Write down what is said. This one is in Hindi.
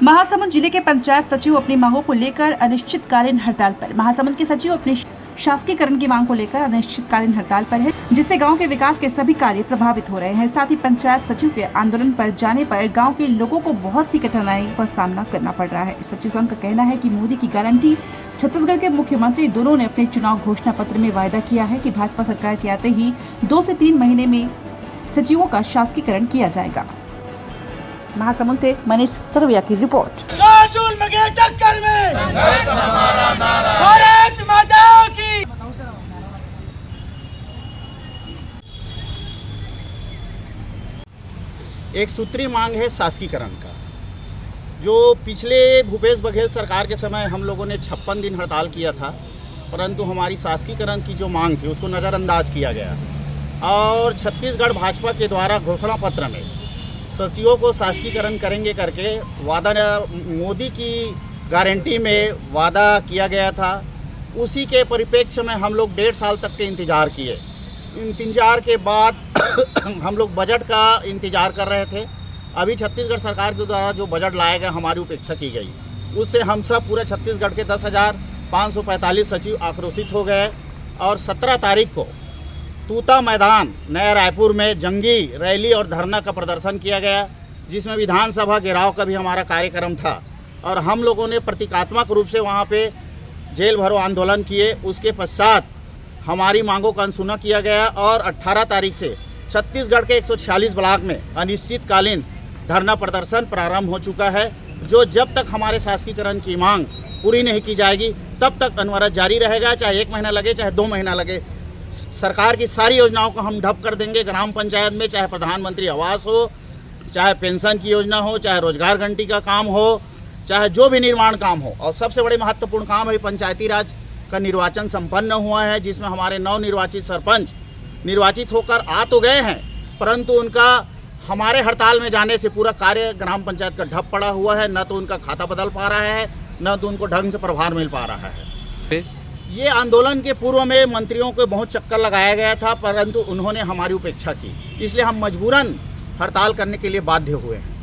महासमुंद जिले के पंचायत सचिव अपनी मांगों को लेकर अनिश्चितकालीन हड़ताल पर। महासमुंद के सचिव अपनी शासकीकरण की मांग को लेकर अनिश्चितकालीन हड़ताल पर है, जिससे गांव के विकास के सभी कार्य प्रभावित हो रहे हैं। साथ ही पंचायत सचिव के आंदोलन पर जाने पर गांव के लोगों को बहुत सी कठिनाई का सामना करना पड़ रहा है। सचिव संघ का कहना है कि मोदी की गारंटी छत्तीसगढ़ के मुख्यमंत्री दोनों ने अपने चुनाव घोषणा पत्र में वायदा किया है कि भाजपा सरकार के आते ही 2 से 3 महीने में सचिवों का शासकीकरण किया जाएगा। महासमुंद से मनीष सरवैया की रिपोर्ट। टक्कर में भारत माता की। एक सूत्री मांग है शासकीकरण का, जो पिछले भूपेश बघेल सरकार के समय हम लोगों ने 56 दिन हड़ताल किया था, परंतु हमारी शासकीकरण की जो मांग थी उसको नज़रअंदाज किया गया और छत्तीसगढ़ भाजपा के द्वारा घोषणा पत्र में सचिवों को शासकीकरण करेंगे करके वादा मोदी की गारंटी में वादा किया गया था। उसी के परिप्रेक्ष्य में हम लोग 1.5 साल तक के इंतज़ार किए। इंतज़ार के बाद हम लोग बजट का इंतज़ार कर रहे थे। अभी छत्तीसगढ़ सरकार के द्वारा जो बजट लाया गया हमारी उपेक्षा की गई, उससे हम सब पूरे छत्तीसगढ़ के 10,545 सचिव आक्रोशित हो गए और 17 तारीख को तूता मैदान नया रायपुर में जंगी रैली और धरना का प्रदर्शन किया गया, जिसमें विधानसभा घेराव का भी हमारा कार्यक्रम था और हम लोगों ने प्रतीकात्मक रूप से वहां पे जेल भरो आंदोलन किए। उसके पश्चात हमारी मांगों का अनसुना किया गया और 18 तारीख से छत्तीसगढ़ के 146 ब्लॉक में अनिश्चितकालीन धरना प्रदर्शन प्रारंभ हो चुका है, जो जब तक हमारे शासकीकरण की मांग पूरी नहीं की जाएगी तब तक अनवरत जारी रहेगा। चाहे 1 महीना लगे, चाहे 2 महीना लगे, सरकार की सारी योजनाओं को हम ठप कर देंगे। ग्राम पंचायत में चाहे प्रधानमंत्री आवास हो, चाहे पेंशन की योजना हो, चाहे रोजगार घंटी का काम हो, चाहे जो भी निर्माण काम हो। और सबसे बड़े महत्वपूर्ण काम है पंचायती राज का निर्वाचन संपन्न हुआ है, जिसमें हमारे नवनिर्वाचित सरपंच निर्वाचित होकर आ तो गए हैं, परंतु उनका हमारे हड़ताल में जाने से पूरा कार्य ग्राम पंचायत का ठप पड़ा हुआ है। न तो उनका खाता बदल पा रहा है, न तो उनको ढंग से प्रभार मिल पा रहा है। ये आंदोलन के पूर्व में मंत्रियों को बहुत चक्कर लगाया गया था, परंतु उन्होंने हमारी उपेक्षा की, इसलिए हम मजबूरन हड़ताल करने के लिए बाध्य हुए हैं।